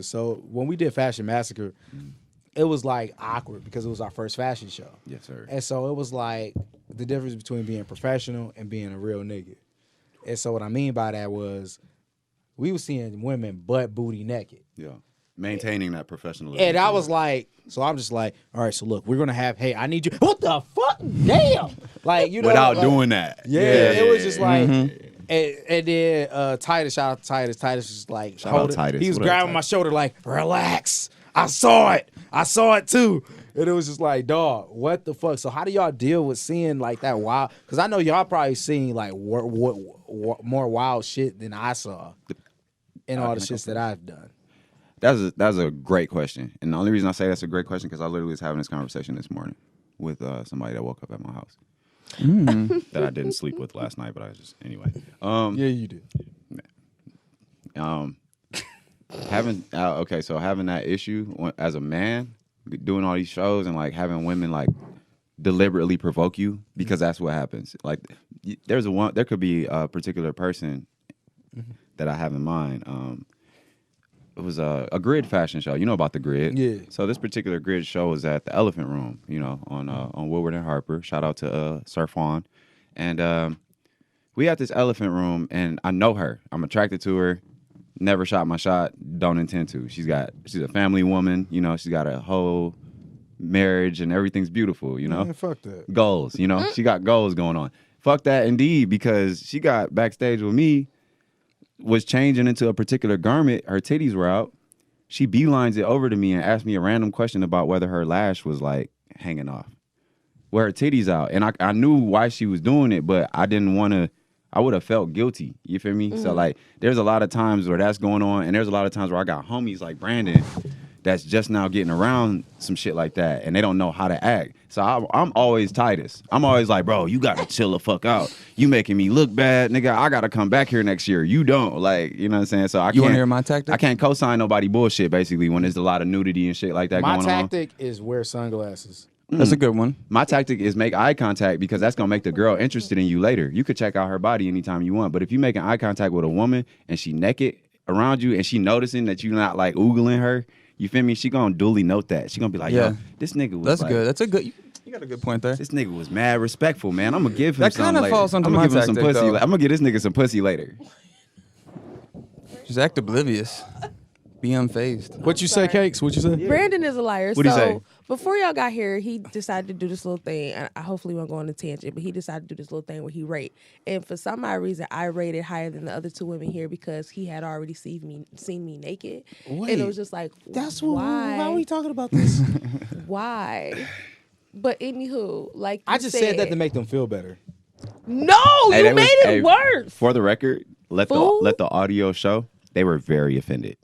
So when we did Fashion Massacre, it was like awkward because it was our first fashion show. Yes, sir. And so it was like the difference between being professional and being a real nigga. And so what I mean by that was we were seeing women butt booty naked. Yeah. Maintaining that professionalism. And I was like, so I'm just like, all right, so look, we're gonna have, hey, I need you. What the fuck? Damn. Like, you know, without like, doing that. Yeah, it was just like, and then Titus, shout out to Titus. Titus was like, Shout out Titus. He was What up, grabbing my Titus? shoulder like, relax. I saw it too. And it was just like, dog, what the fuck? So how do y'all deal with seeing like that wild? Because I know y'all probably seen like more wild shit than I saw in all the shits that I've done. That's a great question. And the only reason I say that's a great question because I literally was having this conversation this morning with somebody that woke up at my house. That I didn't sleep with last night, but I was just anyway. Yeah, you did. Having that issue as a man, doing all these shows and like having women like deliberately provoke you because that's what happens. Like there could be a particular person that I have in mind. It was a grid fashion show. You know about the grid. Yeah. So this particular grid show was at the Elephant Room, you know, on Woodward and Harper. Shout out to Sir Fawn. And we had this Elephant Room, and I know her. I'm attracted to her. Never shot my shot. Don't intend to. She's a family woman. You know, she's got a whole marriage, and everything's beautiful, you know. Man, fuck that. Goals, you know. She got goals going on. Fuck that indeed, because she got backstage with me, was changing into a particular garment. Her titties were out. She beelines it over to me and asked me a random question about whether her lash was like hanging off. With her titties out. And I knew why she was doing it, but I didn't want to, I would have felt guilty. You feel me? So like there's a lot of times where that's going on, and there's a lot of times where I got homies like Brandon that's just now getting around some shit like that, and they don't know how to act. So I'm always Titus. I'm always like, bro, you gotta chill the fuck out. You making me look bad, nigga. I gotta come back here next year. You don't, like, you know what I'm saying? So You want to hear my tactic? I can't co-sign nobody bullshit basically when there's a lot of nudity and shit like that My going on. tactic is wear sunglasses. That's a good one. My tactic is make eye contact because that's gonna make the girl interested in you later. You could check out her body anytime you want, but if you making eye contact with a woman and she naked around you and she noticing that you not like oogling her, you feel me? She gonna duly note that. She gonna be like, Yeah. yo, this nigga was That's like, good. That's a good. You got a good point there. this nigga was mad respectful, man. I'm gonna give him That some kinda later. falls under I'm gonna my give him some tactic, pussy. though. I'm gonna give this nigga some pussy later. Just act oblivious. Be unfazed. What you say, Kaykes? What you say? Brandon is a liar. What'd he say? Before y'all got here, he decided to do this little thing. And I hopefully won't go on a tangent, but he decided to do this little thing where he rate. And for some odd reason, I rated higher than the other two women here because he had already seen me naked. Wait, and it was just like, That's why? why are we talking about this? Why? But anywho, like I you just said that to make them feel better. No, Hey, you that was- made it hey, worse. For the record, let Fool. the audio show. They were very offended.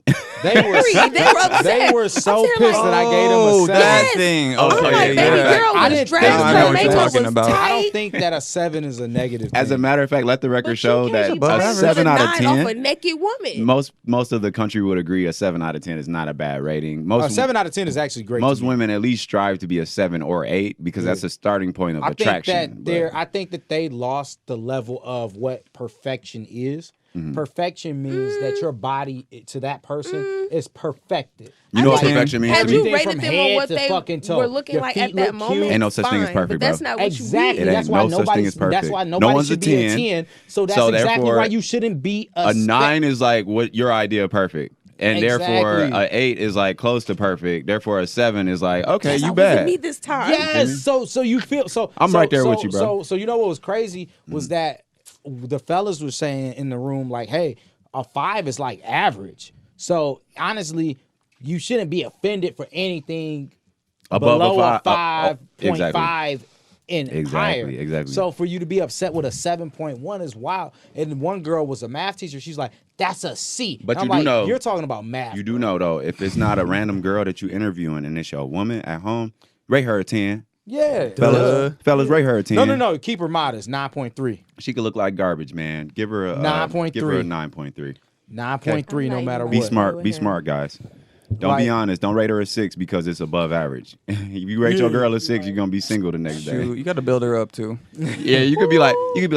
They were They were upset. they were so I'm pissed saying, like, that I gave them a Oh, 7. that Yes. thing. Oh, Okay, I'm like, yeah, baby yeah. girl I was didn't dressed, think- I know her what you're makeup talking was about. I don't tight. think that a 7 is a negative As a thing. matter of fact, let the record But show you that can't But be a praised 7 with out of 9 10. off a naked woman. Most of the country would agree a 7 out of 10 is not a bad rating. A 7 out of 10 is actually great. Most to me. women at least strive to be a 7 or 8 because that's a starting point of I think attraction. that I think that they lost the level of what perfection is. Perfection means that your body to that person is perfected. You know what I mean, perfection means had to you me? Everything rated from them on head what to they fucking toe. were looking Your like feet at that look moment, cute. Ain't no such thing as fine, perfect, but that's bro. not what Exactly. It you ain't That's why no such thing nobody. as perfect. That's why No nobody one's should a be a 10. 10. So that's So exactly therefore, why you shouldn't be A 9 is like what your idea of perfect. And therefore, Exactly. a 8 is like close to perfect. Therefore, a 7 is like, okay, Yes, I you wasn't bad. me this time. Yes. So you feel so. I'm so- right there so- with you, bro. So you know what was crazy was that the fellas were saying in the room like, hey, a 5 is like average. So honestly, you shouldn't be offended for anything Above below a a 5.5 and higher. Exactly. So for you to be upset with a 7.1 is wild. And one girl was a math teacher. She's like, that's a C. But And you I'm do like, know- you're talking about math. You do know, though, if it's not a random girl that you interviewing and it's your woman at home, rate her a 10. Yeah. Fellas, rate her a 10. No. Keep her modest. 9.3. She could look like garbage, man. Give her a 9.3. Give her a 9.3. 9.3 no matter I'm what. not Be smart, guys. Don't be Like- honest. Don't rate her a 6 because it's above average. If you rate your girl a 6, you're gonna be single the next day. Shoot, you got to build her up too. Yeah, you could be like, you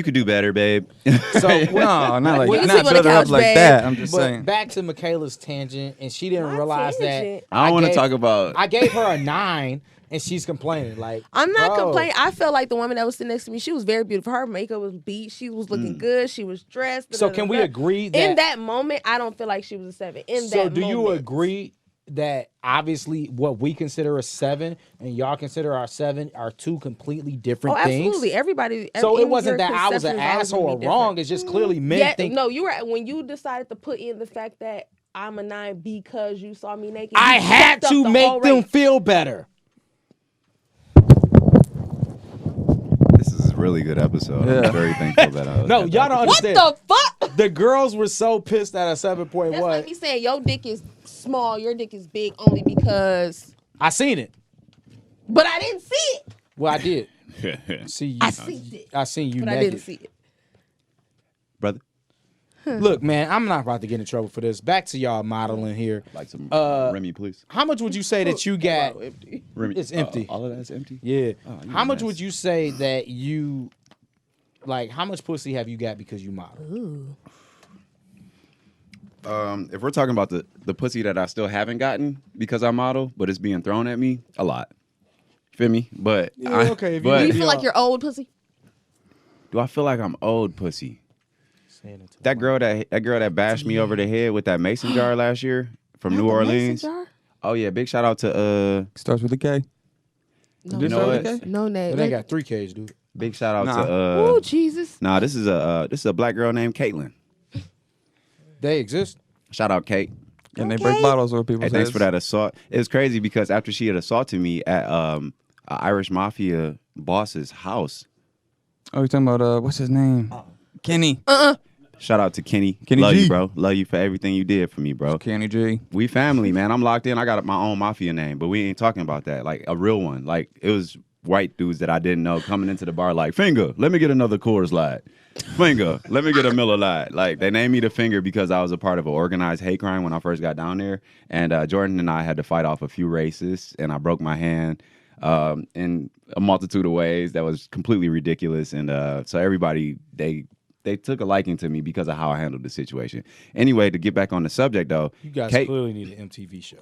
could do better, babe. So No, not like We can not sleep on the build her up couch, like babe. that. I'm just but saying. back to Michaela's tangent, and she didn't My realize tangent. that. I don't want to gave- talk about. I gave her a 9, and she's complaining. Like I'm not bro, complaining. I felt like the woman that was sitting next to me, she was very beautiful. Her makeup was beat. She was looking good. She was dressed. So can we agree that in that moment, I don't feel like she was a 7. In So that do you moment. agree that obviously what we consider a 7 and y'all consider our 7 are two completely different Oh, things? absolutely. Everybody. So in it wasn't your that I was an perception is always asshole gonna or be wrong. different. It's just clearly men Yeah, think no, you were when you decided to put in the fact that I'm a 9 because you saw me naked. I you had fucked up to the make whole them race. feel better. This is a really good episode. Yeah. I'm very thankful that I was. No, at y'all that. don't What understand. the fuck? The girls were so pissed at a 7.1. That's like me saying your dick is small, your dick is big only because. I seen it. But I didn't see it. Well, I did. See you. I seen it, I seen you but I naked. didn't see it. brother. Look, man, I'm not about to get in trouble for this. Back to y'all modeling here. Like some Uh, Remy, please. How much would you say that you got? Remy. It's empty. All of that's empty. Yeah. Oh, you How much mess. would you say that you like? How much pussy have you got because you model? If we're talking about the pussy that I still haven't gotten because I model, but it's being thrown at me a lot. Feel me? But okay, if you but Do you Yeah. feel like you're old pussy? do I feel like I'm old pussy? Saying it to That girl that bashed me over the head with that mason jar last year from New Orleans. Oh yeah, big shout out to Starts with a K. No, You know what? No name. But they got 3 Ks, dude. big shout out Nah. to Oh Jesus! nah, this is a black girl named Caitlin. They exist. Shout out Kate. And they Okay. break bottles over people's Hey, thanks heads. for that assault. It was crazy because after she had assaulted me at a Irish Mafia boss's house. Oh, you're talking about what's his name? Kenny. Shout out to Kenny. Kenny Love G. you, bro. Love you for everything you did for me, bro. Kenny G. We family, man. I'm locked in. I got my own mafia name, but we ain't talking about that. Like a real one. Like it was white dudes that I didn't know coming into the bar like, Finger, let me get another Coors Light. Finger, let me get a Miller Lite. Like they named me the Finger because I was a part of an organized hate crime when I first got down there. And Jordan and I had to fight off a few racists, and I broke my hand in a multitude of ways that was completely ridiculous. And so everybody, they took a liking to me because of how I handled the situation. Anyway, to get back on the subject though, You guys Kate, clearly need an MTV show.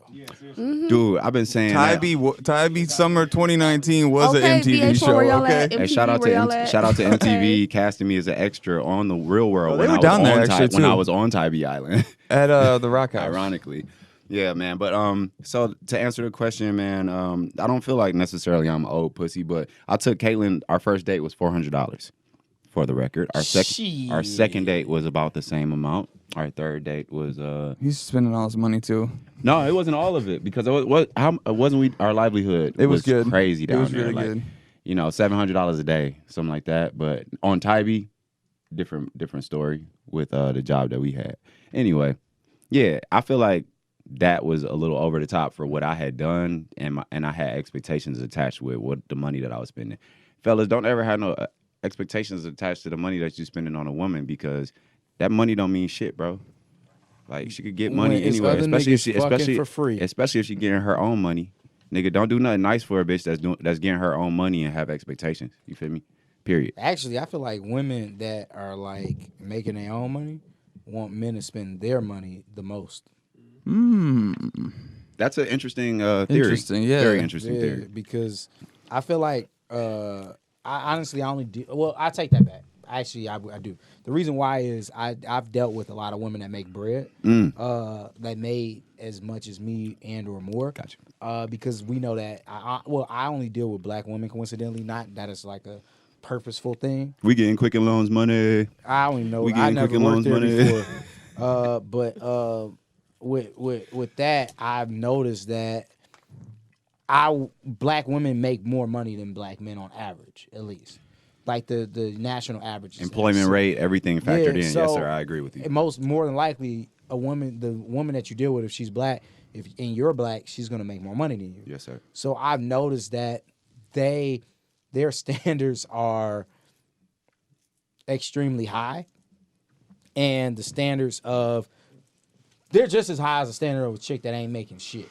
dude, I've been saying that. Tybee Summer 2019 was Okay, an MTV VH1, show. where y'all Okay. at? Hey, MTV, shout out where to y'all at? shout out to MTV Okay. casting me as an extra on the Real World Oh, they when were I was down there on actually, when I too. was on Tybee Island. At the Rock House. Ironically. Yeah, man. But so to answer the question, man, I don't feel like necessarily I'm an old pussy, but I took Caitlin. Our first date was $400 for the record. Our second date was about the same amount. Our third date was He's spending all his money too. no, it wasn't all of it because our livelihood It was good. crazy It down was there. really like, good. You know, $700 a day, something like that. But on Tybee, different story with the job that we had. Anyway, yeah, I feel like that was a little over the top for what I had done, and I had expectations attached with what the money that I was spending. Fellas, don't ever have no expectations attached to the money that you're spending on a woman because that money don't mean shit, bro. Like she could get money When it's anyway, other especially if niggas fucking she for free. especially if she getting her own money. Nigga, don't do nothing nice for a bitch that's getting her own money and have expectations. You feel me? Period. Actually, I feel like women that are like making their own money want men to spend their mony the most. That's an interesting theory. Interesting, yeah. Very interesting Yeah, theory. because I feel like I honestly I only do well. I take that back. Actually, I do. The reason why is I've dealt with a lot of women that make bread, that made as much as me and or more. Gotcha. Because we know that I only deal with black women. Coincidentally, not that it's like a purposeful thing. We getting Quicken Loans money. I don't even know. We I getting never Quicken worked Loans there money. before. But with that, I've noticed that black women make more money than black men on average, at least. Like the national average. Employment rate, everything factored in. Yes, so sir. I agree with you. More than likely, the woman that you deal with, if she's black, and you're black, she's gonna make more money than you. Yes, sir. So I've noticed that their standards are extremely high, and the standards of they're just as high as a standard of a chick that ain't making shit.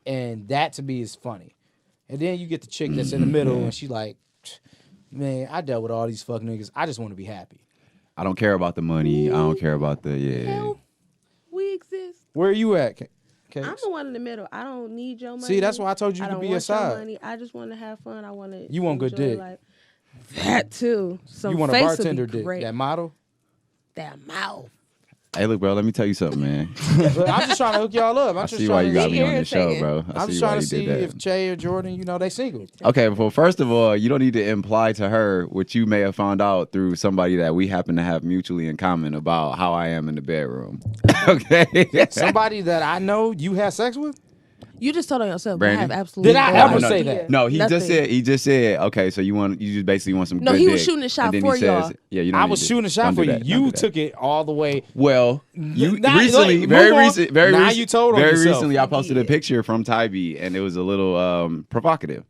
And that to me is funny. And then you get the chick that's in the middle and she like, man, I dealt with all these fuck niggas. I just want to be happy. I don't care about the money. I don't care about the Hell, we exist. Where are you at, Kaykes? I'm the one in the middle. I don't need your money. See, that's why I told you I to don't be want aside. your money. I just want to have fun. I want to. You want good dick. Life. That too. Some You want a face bartender would be dick, great. that model? That mouth. Hey, look, bro. Let me tell you something, man. I'm just trying to hook y'all up. I see why you got me on this show, irritating. bro. I'm just trying to see if Che or Jordan, they single. Okay, well, first of all, you don't need to imply to her what you may have found out through somebody that we happen to have mutually in common about how I am in the bedroom. Okay. Somebody that I know you had sex with? You just told on yourself. Brandon? I have absolutely. Did I no ever idea. say that? No, he Nothing. just said, okay, so you just basically want some No, good he was dick. shooting a shot And then for he says, y'all. yeah, you don't I need was to- shooting a shot don't for do you. that, don't do You that. took it all the way. Well, you Now, recently, like, very move on. recent, very Now recent, you told on very yourself. recently, I posted a picture from Tybee, and it was a little provocative.